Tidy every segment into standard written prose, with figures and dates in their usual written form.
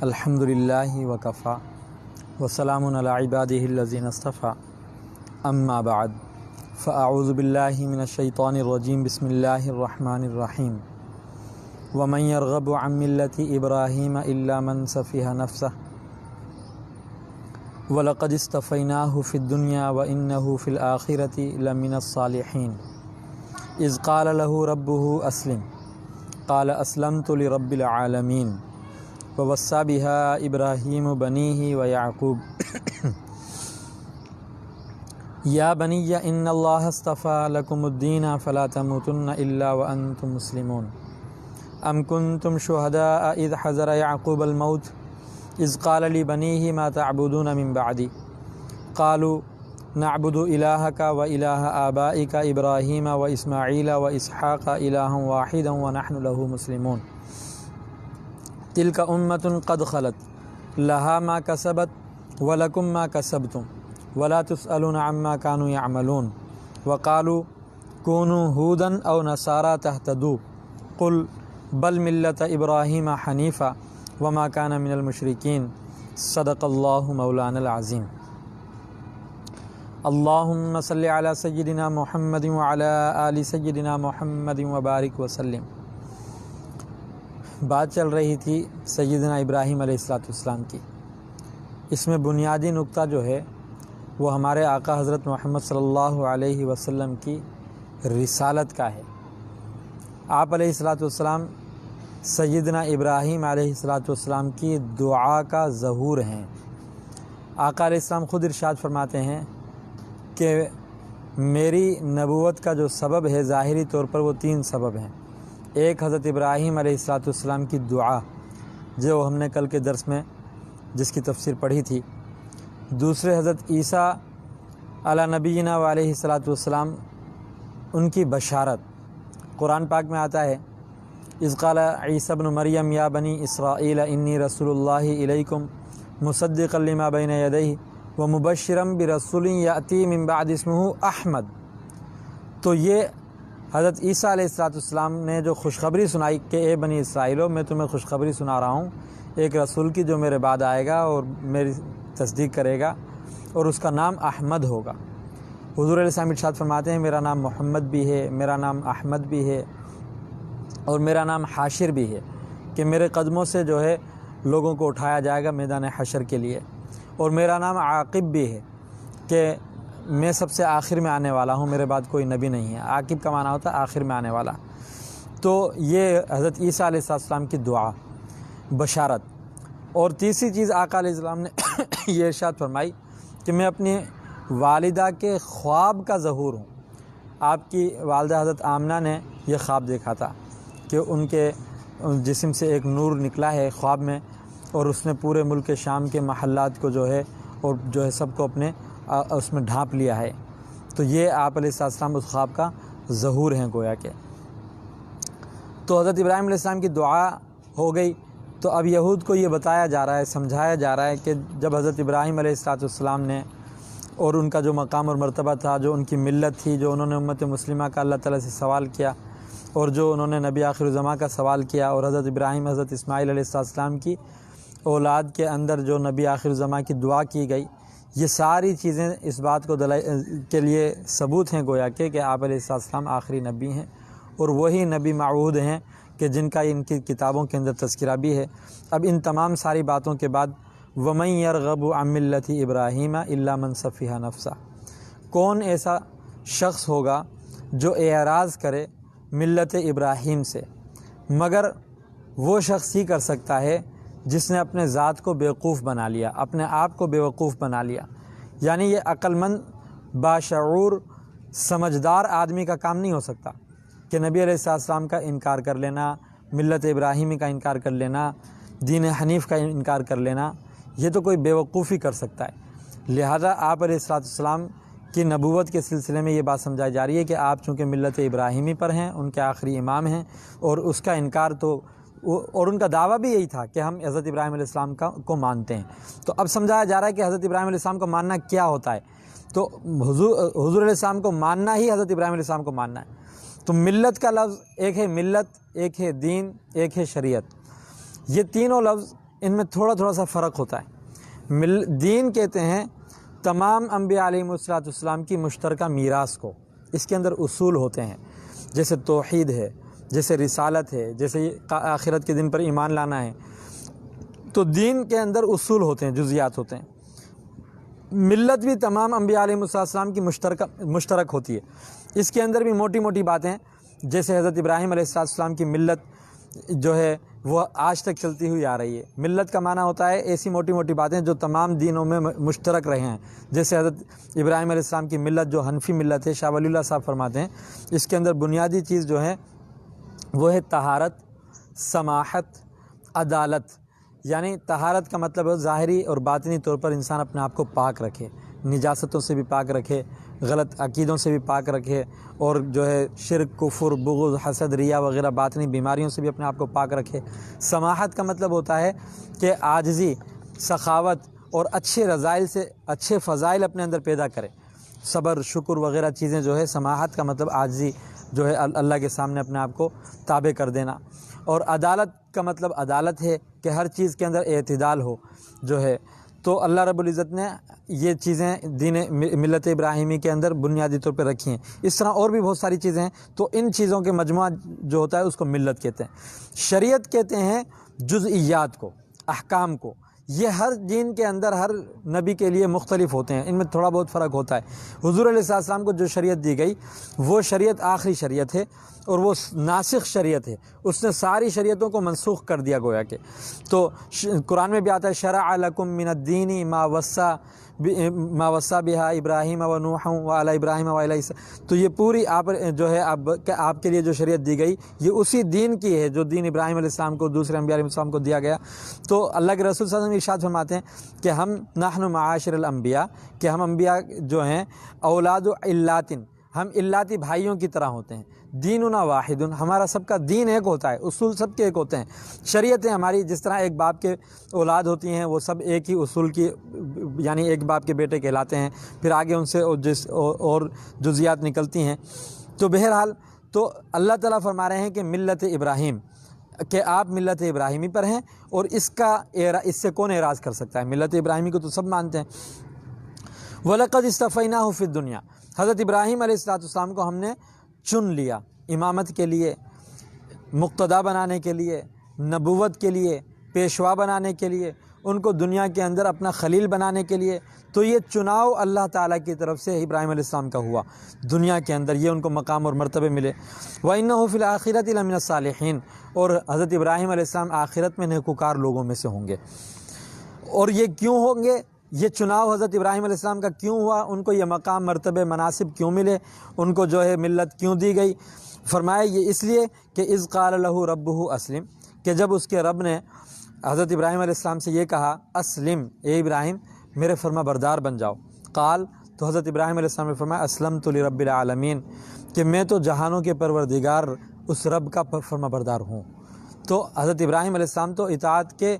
الحمد للہ وکفا وسلام علی عبادہ الذین اصطفیٰ اما بعد فاعوذ باللہ من الشیطان الرجیم بسم اللہ الرحمن الرحیم ومن یرغب عن ملۃ ابراہیم الا من سفیہ نفسہ وَلَقَدِ اصْطَفَيْنَاهُ فِي الدُّنْيَا وَإِنَّهُ فِي الْآخِرَةِ لَمِنَ الصَّالِحِينَ إِذْ قَالَ لَهُ رَبُّهُ أَسْلِمْ قَالَ أَسْلَمْتُ لِرَبِّ الْعَالَمِينَ وَوَصَّى بِهَا إِبْرَاهِيمُ بَنِيهِ وَيَعْقُوبُ يَا بَنِيَّ إِنَّ اللَّهَ اصْطَفَى لَكُمُ الدِّينَ فَلَا تَمُوتُنَّ إِلَّا وَأَنْتُمْ مُسْلِمُونَ أَمْ كُنْتُمْ شُهَدَاءَ إِذْ حَضَرَ يَعْقُوبَ الْمَوْتُ إذ قال لبنيه ما تعبدون من بعدي قالوا نعبد إلهك وإله آبائك إبراهيم وإسماعيل وإسحاق إلها واحدا ونحن له مسلمون تلك أمة قد خلت لها ما كسبت ولكم ما كسبتم ولا تسألون عما كانوا يعملون وقالوا كونوا هودا أو نصارى تهتدوا قل بل ملة إبراهيم حنيفا وما كان من المشركين صدق اللہ مولانا العظیم اللہم صلی علی سیدنا محمد وعلی آل سیدنا محمد وبارک وسلم۔ بات چل رہی تھی سیدنا ابراہیم علیہ السلام کی۔ اس میں بنیادی نقطہ جو ہے وہ ہمارے آقا حضرت محمد صلی اللہ علیہ وسلم کی رسالت کا ہے۔ آپ علیہ السلام سیدنا ابراہیم علیہ السلام کی دعا کا ظہور ہیں۔ آقا علیہ السلام خود ارشاد فرماتے ہیں کہ میری نبوت کا جو سبب ہے ظاہری طور پر وہ 3 سبب ہیں۔ ایک حضرت ابراہیم علیہ السلام کی دعا جو ہم نے کل کے درس میں جس کی تفسیر پڑھی تھی۔ دوسرے حضرت عیسیٰ علی نبینا و علیہ السلام ان کی بشارت۔ قرآن پاک میں آتا ہے اذ قال عیسی ابن مریم یا بنی اسرائیل انی رسول اللہ الیکم مصدقا لما بین یدیہ ومبشرا برسول یأتی من بعد اسمہ احمد۔ تو یہ حضرت عیسیٰ علیہ السلام نے جو خوشخبری سنائی کہ اے بنی اسرائیلو میں تمہیں خوشخبری سنا رہا ہوں ایک رسول کی جو میرے بعد آئے گا اور میری تصدیق کرے گا اور اس کا نام احمد ہوگا۔ حضور علیہ السلام ارشاد فرماتے ہیں میرا نام محمد بھی ہے، میرا نام احمد بھی ہے اور میرا نام حاشر بھی ہے کہ میرے قدموں سے جو ہے لوگوں کو اٹھایا جائے گا میدان حشر کے لیے، اور میرا نام عاقب بھی ہے کہ میں سب سے آخر میں آنے والا ہوں، میرے بعد کوئی نبی نہیں ہے۔ عاقب کا معنی ہوتا ہے آخر میں آنے والا۔ تو یہ حضرت عیسیٰ علیہ السلام کی دعا، بشارت۔ اور تیسری چیز آقا علیہ السلام نے یہ ارشاد فرمائی کہ میں اپنی والدہ کے خواب کا ظہور ہوں۔ آپ کی والدہ حضرت آمنہ نے یہ خواب دیکھا تھا کہ ان کے جسم سے ایک نور نکلا ہے خواب میں، اور اس نے پورے ملک شام کے محلات کو جو ہے سب کو اپنے اس میں ڈھانپ لیا ہے۔ تو یہ آپ علیہ السلام اس خواب کا ظہور ہیں گویا کہ۔ تو حضرت ابراہیم علیہ السلام کی دعا ہو گئی، تو اب یہود کو یہ بتایا جا رہا ہے، سمجھایا جا رہا ہے کہ جب حضرت ابراہیم علیہ السلام نے اور ان کا جو مقام اور مرتبہ تھا، جو ان کی ملت تھی، جو انہوں نے امت مسلمہ کا اللہ تعالیٰ سے سوال کیا اور جو انہوں نے نبی آخر الزماں کا سوال کیا، اور حضرت ابراہیم حضرت اسماعیل علیہ السلام کی اولاد کے اندر جو نبی آخر الزماں کی دعا کی گئی، یہ ساری چیزیں اس بات کو کے لیے ثبوت ہیں گویا کہ آپ علیہ السلام آخری نبی ہیں، اور وہی نبی موعود ہیں کہ جن کا ان کی کتابوں کے اندر تذکرہ بھی ہے۔ اب ان تمام ساری باتوں کے بعد وَمَن يَرْغَبُ عَن مِلَّةِ إِبْرَاهِيمَ إِلَّا مَن سَفِهَ نَفْسَهُ، کون ایسا شخص ہوگا جو اعراض کرے ملت ابراہیم سے، مگر وہ شخص ہی کر سکتا ہے جس نے اپنے ذات کو بیوقوف بنا لیا، اپنے آپ کو بیوقوف بنا لیا۔ یعنی یہ عقل مند باشعور سمجھدار آدمی کا کام نہیں ہو سکتا کہ نبی علیہ السلام کا انکار کر لینا، ملت ابراہیمی کا انکار کر لینا، دین حنیف کا انکار کر لینا، یہ تو کوئی بیوقوفی کر سکتا ہے۔ لہذا آپ علیہ السلام کی نبوت کے سلسلے میں یہ بات سمجھائی جا رہی ہے کہ آپ چونکہ ملت ابراہیمی پر ہیں، ان کے آخری امام ہیں، اور اس کا انکار اور ان کا دعویٰ بھی یہی تھا کہ ہم حضرت ابراہیم علیہ السلام کو مانتے ہیں۔ تو اب سمجھایا جا رہا ہے کہ حضرت ابراہیم علیہ السلام کو ماننا کیا ہوتا ہے۔ تو حضور علیہ السلام کو ماننا ہی حضرت ابراہیم علیہ السلام کو ماننا ہے۔ تو ملت کا لفظ ایک ہے ملت، ایک ہے دین، ایک ہے شریعت۔ یہ تینوں لفظ ان میں تھوڑا سا فرق ہوتا ہے۔ دین کہتے ہیں تمام انبیاء علیہم السلام کی مشترکہ میراث کو، اس کے اندر اصول ہوتے ہیں، جیسے توحید ہے، جیسے رسالت ہے، جیسے آخرت کے دن پر ایمان لانا ہے۔ تو دین کے اندر اصول ہوتے ہیں، جزیات ہوتے ہیں۔ ملت بھی تمام انبیاء علیہم السلام کی مشترک ہوتی ہے، اس کے اندر بھی موٹی موٹی باتیں، جیسے حضرت ابراہیم علیہ السلام کی ملت جو ہے وہ آج تک چلتی ہوئی آ رہی ہے۔ ملت کا معنی ہوتا ہے ایسی موٹی موٹی باتیں جو تمام دینوں میں مشترک رہے ہیں، جیسے حضرت ابراہیم علیہ السلام کی ملت جو حنفی ملت ہے، شاہ ولی اللہ صاحب فرماتے ہیں اس کے اندر بنیادی چیز جو ہے وہ ہے طہارت، سماحت، عدالت۔ یعنی طہارت کا مطلب ہے ظاہری اور باطنی طور پر انسان اپنے آپ کو پاک رکھے، نجاستوں سے بھی پاک رکھے، غلط عقیدوں سے بھی پاک رکھے، اور جو ہے شرک، کفر، بغض، حسد، ریا وغیرہ باطنی بیماریوں سے بھی اپنے آپ کو پاک رکھے۔ سماحت کا مطلب ہوتا ہے کہ عاجزی، سخاوت اور اچھے رذائل سے اچھے فضائل اپنے اندر پیدا کرے، صبر، شکر وغیرہ چیزیں جو ہے۔ سماحت کا مطلب عاجزی جو ہے، اللہ کے سامنے اپنے آپ کو تابع کر دینا۔ اور عدالت کا مطلب عدالت ہے کہ ہر چیز کے اندر اعتدال ہو جو ہے۔ تو اللہ رب العزت نے یہ چیزیں دین ملت ابراہیمی کے اندر بنیادی طور پہ رکھی ہیں۔ اس طرح اور بھی بہت ساری چیزیں ہیں، تو ان چیزوں کے مجموعہ جو ہوتا ہے اس کو ملت کہتے ہیں۔ شریعت کہتے ہیں جزئیات کو، احکام کو۔ یہ ہر دین کے اندر ہر نبی کے لیے مختلف ہوتے ہیں، ان میں تھوڑا بہت فرق ہوتا ہے۔ حضور علیہ السلام کو جو شریعت دی گئی وہ شریعت آخری شریعت ہے، اور وہ ناسخ شریعت ہے، اس نے ساری شریعتوں کو منسوخ کر دیا گویا کہ۔ تو قرآن میں بھی آتا ہے شرع لکم من الدین ما وصى بها ابراہیم و نوح وعلی ابراہیم وعلی عیسیٰ۔ تو یہ پوری آپ جو ہے آپ کے لیے جو شریعت دی گئی یہ اسی دین کی ہے جو دین ابراہیم علیہ السلام کو، دوسرے انبیاء علیہ السلام کو دیا گیا۔ تو اللہ کے رسول صلی اللہ علیہ وسلم ارشاد فرماتے ہیں کہ ہم نحن معاشر الانبیاء، کہ ہم انبیاء جو ہیں اولاد علات، ہم علاتی بھائیوں کی طرح ہوتے ہیں۔ دیننا واحد، ہمارا سب کا دین ایک ہوتا ہے، اصول سب کے ایک ہوتے ہیں۔ شریعتیں ہماری جس طرح ایک باپ کے اولاد ہوتی ہیں، وہ سب ایک ہی اصول کی، یعنی ایک باپ کے بیٹے کہلاتے ہیں، پھر آگے ان سے اور جزیات نکلتی ہیں۔ تو بہرحال تو اللہ تعالیٰ فرما رہے ہیں کہ ملت ابراہیم، کہ آپ ملت ابراہیمی پر ہیں، اور اس سے کون اعراض کر سکتا ہے؟ ملت ابراہیمی کو تو سب مانتے ہیں۔ وَلَقَدْ اصْطَفَيْنَاهُ فِي الدُّنْيَا، حضرت ابراہیم علیہ السلام کو ہم نے چن لیا امامت کے لیے، مقتدا بنانے کے لیے، نبوت کے لیے، پیشوا بنانے کے لیے، ان کو دنیا کے اندر اپنا خلیل بنانے کے لیے۔ تو یہ چناؤ اللہ تعالیٰ کی طرف سے ابراہیم علیہ السلام کا ہوا دنیا کے اندر، یہ ان کو مقام اور مرتبے ملے۔ وَإِنَّهُ فِي الْآخِرَةِ لَمِنَ الصَّالِحِينَ، اور حضرت ابراہیم علیہ السلام آخرت میں نیکوکار لوگوں میں سے ہوں گے۔ اور یہ کیوں ہوں گے؟ یہ چناؤ حضرت ابراہیم علیہ السلام کا کیوں ہوا؟ ان کو یہ مقام، مرتبے، مناصب کیوں ملے؟ ان کو جو ہے ملت کیوں دی گئی؟ فرمایا یہ اس لیے کہ اذ قال له ربه اسلم، کہ جب اس کے رب نے حضرت ابراہیم علیہ السلام سے یہ کہا اسلم، اے ابراہیم میرے فرما بردار بن جاؤ۔ قال، تو حضرت ابراہیم علیہ السلام نے فرمایا اسلمت لرب العالمین، کہ میں تو جہانوں کے پروردگار اس رب کا فرما بردار ہوں۔ تو حضرت ابراہیم علیہ السلام تو اطاعت کے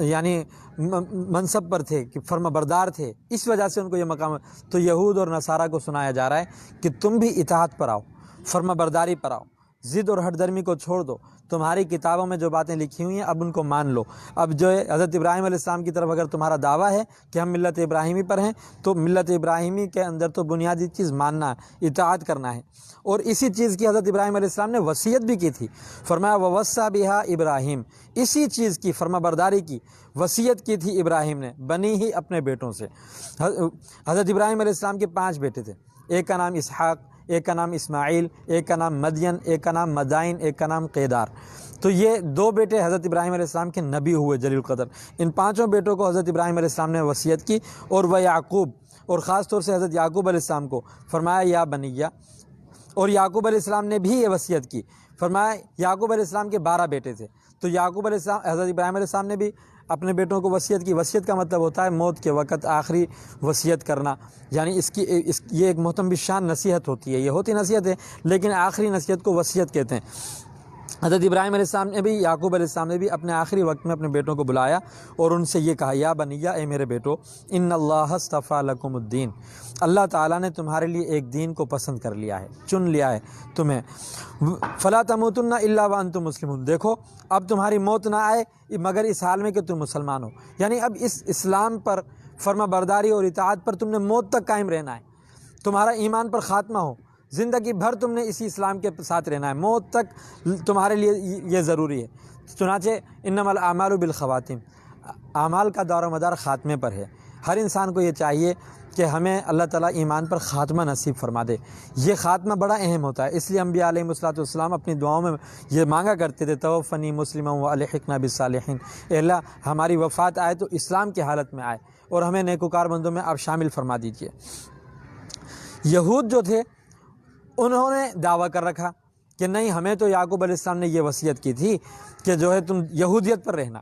یعنی منصب پر تھے، کہ فرما بردار تھے، اس وجہ سے ان کو یہ مقام۔ تو یہود اور نصارہ کو سنایا جا رہا ہے کہ تم بھی اطاعت پر آؤ، فرما برداری پر آؤ، ضد اور ہٹ درمی کو چھوڑ دو، تمہاری کتابوں میں جو باتیں لکھی ہوئی ہیں اب ان کو مان لو۔ اب جو ہے حضرت ابراہیم علیہ السلام کی طرف اگر تمہارا دعویٰ ہے کہ ہم ملت ابراہیمی پر ہیں، تو ملت ابراہیمی کے اندر تو بنیادی چیز ماننا ہے، اطاعت کرنا ہے۔ اور اسی چیز کی حضرت ابراہیم علیہ السلام نے وصیت بھی کی تھی، فرمایا وَوَصَّى بِهَا ابراہیم، اسی چیز کی فرما برداری کی وصیت کی تھی ابراہیم نے بنی ہی اپنے بیٹوں سے۔ حضرت ابراہیم علیہ السلام کے 5 بیٹے تھے، ایک کا نام اسحاق، ایک کا نام اسماعیل، ایک کا نام مدین، ایک کا نام مدائن، ایک کا نام قیدار۔ تو یہ 2 بیٹے حضرت ابراہیم علیہ السلام کے نبی ہوئے جلیل القدر۔ ان 5 بیٹوں کو حضرت ابراہیم علیہ السلام نے وصیت کی، اور وہ یعقوب، اور خاص طور سے حضرت یعقوب علیہ السلام کو فرمایا یا بنیہ، اور یعقوب علیہ السلام نے بھی یہ وصیت کی، فرمایا یعقوب علیہ السلام کے 12 بیٹے تھے، تو یعقوب علیہ السلام، حضرت ابراہیم علیہ السلام نے بھی اپنے بیٹوں کو وصیت کی۔ وصیت کا مطلب ہوتا ہے موت کے وقت آخری وصیت کرنا، یعنی یہ ایک محترم بالشان نصیحت ہوتی ہے، یہ ہوتی نصیحت ہے لیکن آخری نصیحت کو وصیت کہتے ہیں۔ حضرت ابراہیم علیہ السلام نے بھی، یعقوب علیہ السلام نے بھی اپنے آخری وقت میں اپنے بیٹوں کو بلایا اور ان سے یہ کہا، یا بنیہ، اے میرے بیٹو، ان اللہ اصطفیٰ لکم الدین، اللہ تعالیٰ نے تمہارے لیے ایک دین کو پسند کر لیا ہے، چن لیا ہے تمہیں، فلا تموتن الا وانتم مسلمون، دیکھو اب تمہاری موت نہ آئے مگر اس حال میں کہ تم مسلمان ہو، یعنی اب اس اسلام پر فرما برداری اور اطاعت پر تم نے موت تک قائم رہنا ہے، تمہارا ایمان پر خاتمہ ہو، زندگی بھر تم نے اسی اسلام کے ساتھ رہنا ہے، موت تک تمہارے لیے یہ ضروری ہے۔ چنانچہ انما الاعمال بالخواتیم، اعمال کا دار و مدار خاتمے پر ہے، ہر انسان کو یہ چاہیے کہ ہمیں اللہ تعالیٰ ایمان پر خاتمہ نصیب فرما دے، یہ خاتمہ بڑا اہم ہوتا ہے، اس لیے انبیاء علیہ السلام اپنی دعاؤں میں یہ مانگا کرتے تھے، توفنی مسلما والحقنا بالصالحین، اے اللہ ہماری وفات آئے تو اسلام کی حالت میں آئے اور ہمیں نیکوکار بندوں میں آپ شامل فرما دیجیے۔ یہود جو تھے انہوں نے دعویٰ کر رکھا کہ نہیں، ہمیں تو یعقوب علیہ السلام نے یہ وصیت کی تھی کہ جو ہے تم یہودیت پر رہنا،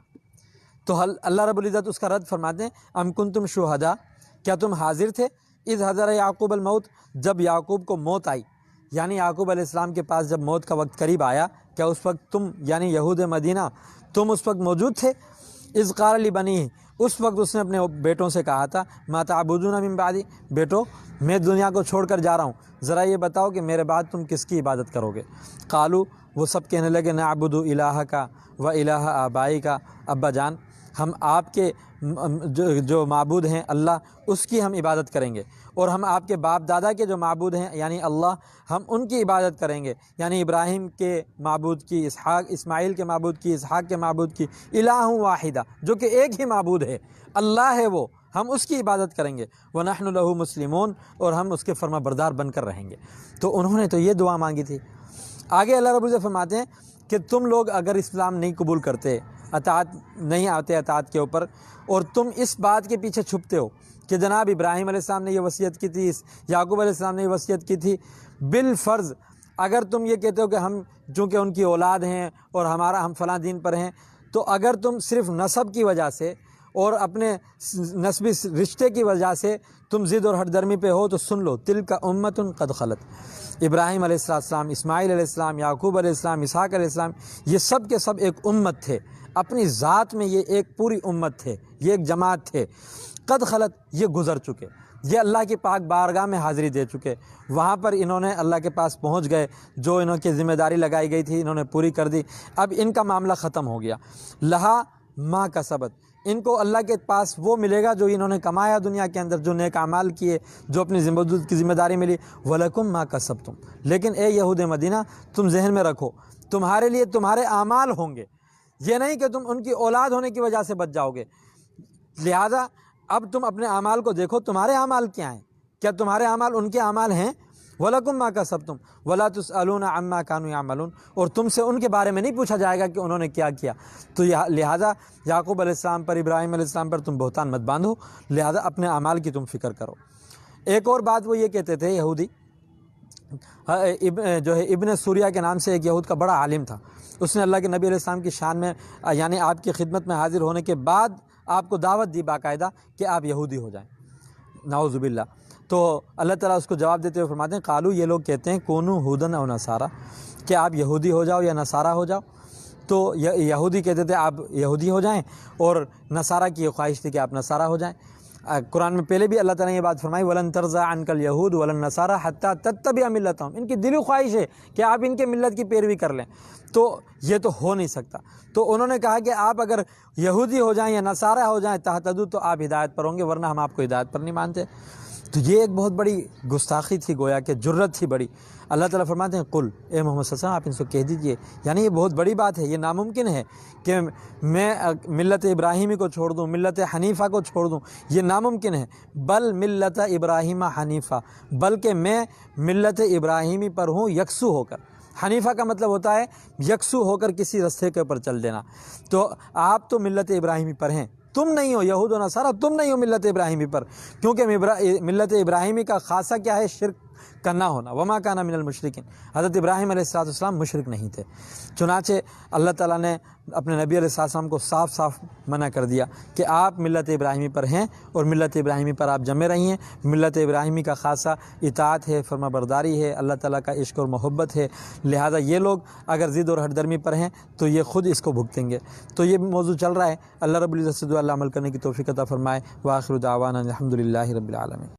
تو اللہ رب العزت اس کا رد فرماتے ہیں، ام کنتم شہداء، کیا تم حاضر تھے، اذ حضر یعقوب الموت، جب یعقوب کو موت آئی، یعنی یعقوب علیہ السلام کے پاس جب موت کا وقت قریب آیا، کیا اس وقت تم یعنی یہود مدینہ تم اس وقت موجود تھے، اذ قال لبنیہ، اس وقت اس نے اپنے بیٹوں سے کہا تھا، ما تعبدون من بعدی، بیٹو میں دنیا کو چھوڑ کر جا رہا ہوں، ذرا یہ بتاؤ کہ میرے بعد تم کس کی عبادت کرو گے؟ قالو، وہ سب کہنے لگے، نعبد الہک و الہ آبائک، ابا جان ہم آپ کے جو معبود ہیں اللہ، اس کی ہم عبادت کریں گے، اور ہم آپ کے باپ دادا کے جو معبود ہیں یعنی اللہ، ہم ان کی عبادت کریں گے، یعنی ابراہیم کے معبود کی، اسماعیل کے معبود کی، اسحاق کے معبود کی، الہ واحدہ، جو کہ ایک ہی معبود ہے، اللہ ہے وہ، ہم اس کی عبادت کریں گے، وَنَحْنُ لَهُ مُسْلِمُونَ، اور ہم اس کے فرما بردار بن کر رہیں گے۔ تو انہوں نے تو یہ دعا مانگی تھی۔ آگے اللہ رب العزت فرماتے ہیں کہ تم لوگ اگر اسلام نہیں قبول کرتے، اطاعت نہیں آتے اطاعت کے اوپر، اور تم اس بات کے پیچھے چھپتے ہو کہ جناب ابراہیم علیہ السلام نے یہ وصیت کی تھی، یعقوب علیہ السلام نے یہ وصیت کی تھی، بالفرض اگر تم یہ کہتے ہو کہ ہم چونکہ ان کی اولاد ہیں اور ہم فلاں دین پر ہیں، تو اگر تم صرف نسب کی وجہ سے اور اپنے نسبی رشتے کی وجہ سے تم ضد اور ہٹ درمی پہ ہو، تو سن لو، تلک امت قد خلت، ابراہیم علیہ السلام، اسماعیل علیہ السلام، یعقوب علیہ السلام، اسحاق علیہ السلام، یہ سب کے سب ایک امت تھے، اپنی ذات میں یہ ایک پوری امت تھے، یہ ایک جماعت تھے، قد خلت، یہ گزر چکے، یہ اللہ کی پاک بارگاہ میں حاضری دے چکے، وہاں پر انہوں نے اللہ کے پاس پہنچ گئے، جو انہوں کی ذمہ داری لگائی گئی تھی انہوں نے پوری کر دی، اب ان کا معاملہ ختم ہو گیا، لہا ما کسبت، ان کو اللہ کے پاس وہ ملے گا جو انہوں نے کمایا دنیا کے اندر، جو نیک اعمال کیے، جو اپنی ذمہ داری ملی، وَلَكُمْ مَا كَسَبْتُمْ، لیکن اے یہود مدینہ تم ذہن میں رکھو، تمہارے لیے تمہارے اعمال ہوں گے، یہ نہیں کہ تم ان کی اولاد ہونے کی وجہ سے بچ جاؤ گے، لہذا اب تم اپنے اعمال کو دیکھو، تمہارے اعمال کیا ہیں، کیا تمہارے اعمال ان کے اعمال ہیں؟ وَلَكُمْ مَا كَسَبْتُمْ وَلَا تُسْأَلُونَ عَمَّا كَانُوا يَعْمَلُونَ، اور تم سے ان کے بارے میں نہیں پوچھا جائے گا کہ انہوں نے کیا کیا، تو لہٰذا یعقوب علیہ السلام پر، ابراہیم علیہ السلام پر تم بہتان مت باندھو، لہذا اپنے اعمال کی تم فکر کرو۔ ایک اور بات وہ یہ کہتے تھے یہودی، جو ہے ابن سوریہ کے نام سے ایک یہود کا بڑا عالم تھا، اس نے اللہ کے نبی علیہ السلام کی شان میں یعنی آپ کی خدمت میں حاضر ہونے کے بعد آپ کو دعوت دی باقاعدہ کہ آپ یہودی ہو جائیں، نعوذ باللہ۔ تو اللہ تعالیٰ اس کو جواب دیتے ہوئے فرماتے ہیں، قالو، یہ لوگ کہتے ہیں، کونو ہودن او نصارا، کہ آپ یہودی ہو جاؤ یا نصارہ ہو جاؤ، تو یہودی کہتے تھے آپ یہودی ہو جائیں، اور نصارہ کی یہ خواہش تھی کہ آپ نصارہ ہو جائیں۔ قرآن میں پہلے بھی اللہ تعالیٰ نے یہ بات فرمائی، وَلَن تَرْضَىٰ عَنْكَ الْيَهُودُ وَلَا النَّصَارَىٰ حَتَّىٰ تَتَّبِعَ مِلَّتَهُمْ، ان کی دلی خواہش ہے کہ آپ ان کے ملت کی پیروی کر لیں، تو یہ تو ہو نہیں سکتا، تو انہوں نے کہا کہ آپ اگر یہودی ہو جائیں یا نصارہ ہو جائیں تہتدوا، تو آپ ہدایت پر ہوں گے، ورنہ ہم آپ کو ہدایت پر نہیں مانتے۔ تو یہ ایک بہت بڑی گستاخی تھی، گویا کہ جرت تھی بڑی۔ اللہ تعالیٰ فرماتے ہیں، قل، اے محمد صلی اللہ علیہ وسلم آپ ان سے کہہ دیجئے، یعنی یہ بہت بڑی بات ہے، یہ ناممکن ہے کہ میں ملت ابراہیمی کو چھوڑ دوں، ملت حنیفہ کو چھوڑ دوں، یہ ناممکن ہے، بل ملت ابراہیم حنیفہ، بلکہ میں ملت ابراہیمی پر ہوں یکسو ہو کر۔ حنیفہ کا مطلب ہوتا ہے یکسو ہو کر کسی رستے کے اوپر چل دینا، تو آپ تو ملت ابراہیمی پر ہیں، تم نہیں ہو یہود و نصارہ، تم نہیں ہو ملت ابراہیمی پر، کیونکہ ملت ابراہیمی کا خاصہ کیا ہے؟ شرک کا نہ ہونا، وما کان من المشرکین، حضرت ابراہیم علیہ السلام مشرک نہیں تھے۔ چنانچہ اللہ تعالیٰ نے اپنے نبی علیہ السلام کو صاف صاف منع کر دیا کہ آپ ملت ابراہیمی پر ہیں اور ملت ابراہیمی پر آپ جمے رہی ہیں۔ ملت ابراہیمی کا خاصہ اطاعت ہے، فرما برداری ہے، اللہ تعالیٰ کا عشق اور محبت ہے، لہذا یہ لوگ اگر ضد اور ہٹ درمی پر ہیں تو یہ خود اس کو بھگتیں گے۔ تو یہ موضوع چل رہا ہے، اللہ رب العزت سے دعا اللہ عمل کرنے کی توفیق عطا فرمائے۔ وآخر دعوانا الحمد للہ رب العالمین۔